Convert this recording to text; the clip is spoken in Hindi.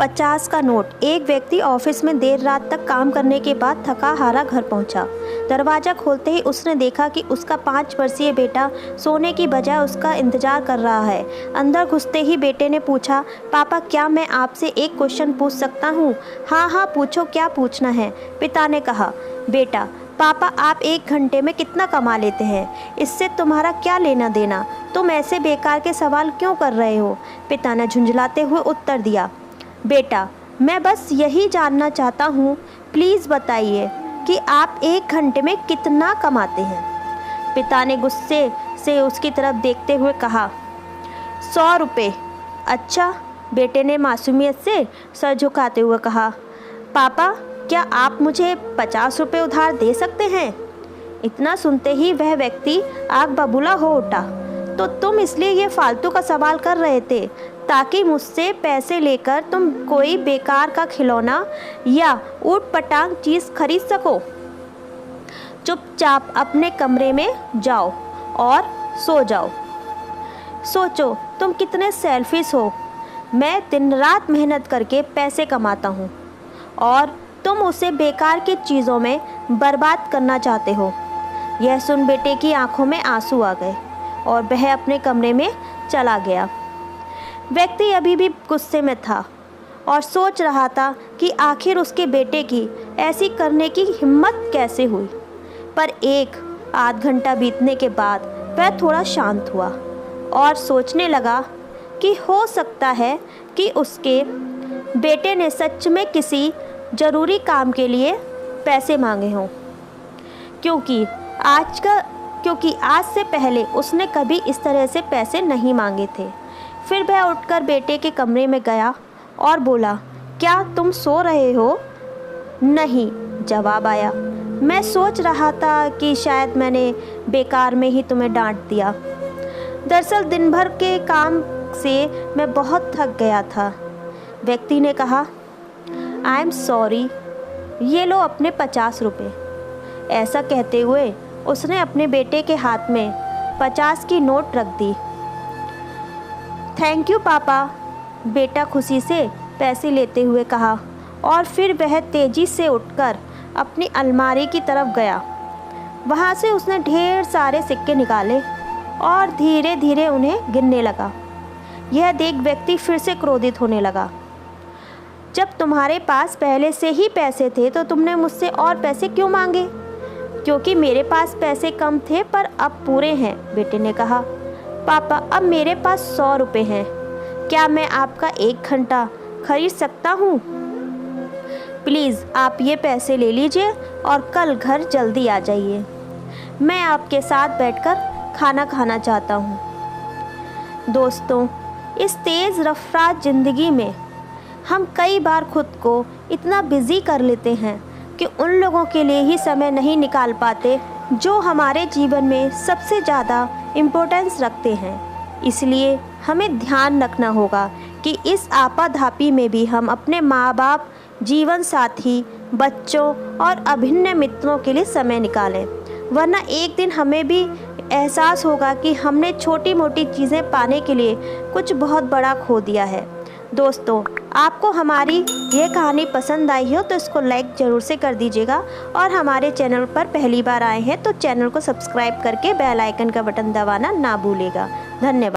50 का नोट। एक व्यक्ति ऑफिस में देर रात तक काम करने के बाद थका हारा घर पहुंचा। दरवाज़ा खोलते ही उसने देखा कि उसका 5 वर्षीय बेटा सोने की बजाय उसका इंतज़ार कर रहा है। अंदर घुसते ही बेटे ने पूछा, पापा क्या मैं आपसे एक क्वेश्चन पूछ सकता हूँ? हाँ हाँ पूछो, क्या पूछना है? पिता ने कहा। बेटा, पापा आप 1 घंटे में कितना कमा लेते हैं? इससे तुम्हारा क्या लेना देना? तुम ऐसे बेकार के सवाल क्यों कर रहे हो? पिता ने झुंझलाते हुए उत्तर दिया। बेटा, मैं बस यही जानना चाहता हूँ, प्लीज़ बताइए कि आप 1 घंटे में कितना कमाते हैं? पिता ने गुस्से से उसकी तरफ देखते हुए कहा, 100 रुपये। अच्छा, बेटे ने मासूमियत से सर झुकाते हुए कहा। पापा, क्या आप मुझे 50 रुपये उधार दे सकते हैं? इतना सुनते ही वह व्यक्ति आग बबूला हो उठा। तो तुम इसलिए ये फालतू का सवाल कर रहे थे ताकि मुझसे पैसे लेकर तुम कोई बेकार का खिलौना या ऊट पटांग चीज़ खरीद सको? चुपचाप अपने कमरे में जाओ और सो जाओ। सोचो तुम कितने सेल्फिश हो। मैं दिन रात मेहनत करके पैसे कमाता हूँ और तुम उसे बेकार की चीज़ों में बर्बाद करना चाहते हो। यह सुन बेटे की आंखों में आंसू आ गए और वह अपने कमरे में चला गया। व्यक्ति अभी भी गुस्से में था और सोच रहा था कि आखिर उसके बेटे की ऐसी करने की हिम्मत कैसे हुई। पर 1 आध घंटा बीतने के बाद वह थोड़ा शांत हुआ और सोचने लगा कि हो सकता है कि उसके बेटे ने सच में किसी ज़रूरी काम के लिए पैसे मांगे हों, क्योंकि आज से पहले उसने कभी इस तरह से पैसे नहीं मांगे थे। फिर वह उठकर बेटे के कमरे में गया और बोला, क्या तुम सो रहे हो? नहीं, जवाब आया। मैं सोच रहा था कि शायद मैंने बेकार में ही तुम्हें डांट दिया। दरअसल दिन भर के काम से मैं बहुत थक गया था। व्यक्ति ने कहा, आई एम सॉरी, ये लो अपने 50 रुपये। ऐसा कहते हुए उसने अपने बेटे के हाथ में 50 की नोट रख दी। थैंक यू पापा, बेटा खुशी से पैसे लेते हुए कहा और फिर वह तेज़ी से उठकर अपनी अलमारी की तरफ गया। वहाँ से उसने ढेर सारे सिक्के निकाले और धीरे धीरे उन्हें गिनने लगा। यह देख व्यक्ति फिर से क्रोधित होने लगा। जब तुम्हारे पास पहले से ही पैसे थे तो तुमने मुझसे और पैसे क्यों मांगे? क्योंकि मेरे पास पैसे कम थे पर अब पूरे हैं, बेटे ने कहा। पापा, अब मेरे पास 100 रुपये हैं। क्या मैं आपका 1 घंटा खरीद सकता हूँ? प्लीज़ आप ये पैसे ले लीजिए और कल घर जल्दी आ जाइए। मैं आपके साथ बैठकर खाना खाना चाहता हूँ। दोस्तों, इस तेज़ रफ्तार ज़िंदगी में हम कई बार खुद को इतना बिज़ी कर लेते हैं कि उन लोगों के लिए ही समय नहीं निकाल पाते जो हमारे जीवन में सबसे ज़्यादा इम्पोर्टेंस रखते हैं। इसलिए हमें ध्यान रखना होगा कि इस आपाधापी में भी हम अपने माँ बाप, जीवन साथी, बच्चों और अभिन्न मित्रों के लिए समय निकालें, वरना एक दिन हमें भी एहसास होगा कि हमने छोटी मोटी चीज़ें पाने के लिए कुछ बहुत बड़ा खो दिया है। दोस्तों, आपको हमारी ये कहानी पसंद आई हो तो इसको लाइक ज़रूर से कर दीजिएगा और हमारे चैनल पर पहली बार आए हैं तो चैनल को सब्सक्राइब करके बेल आइकन का बटन दबाना ना भूलिएगा। धन्यवाद।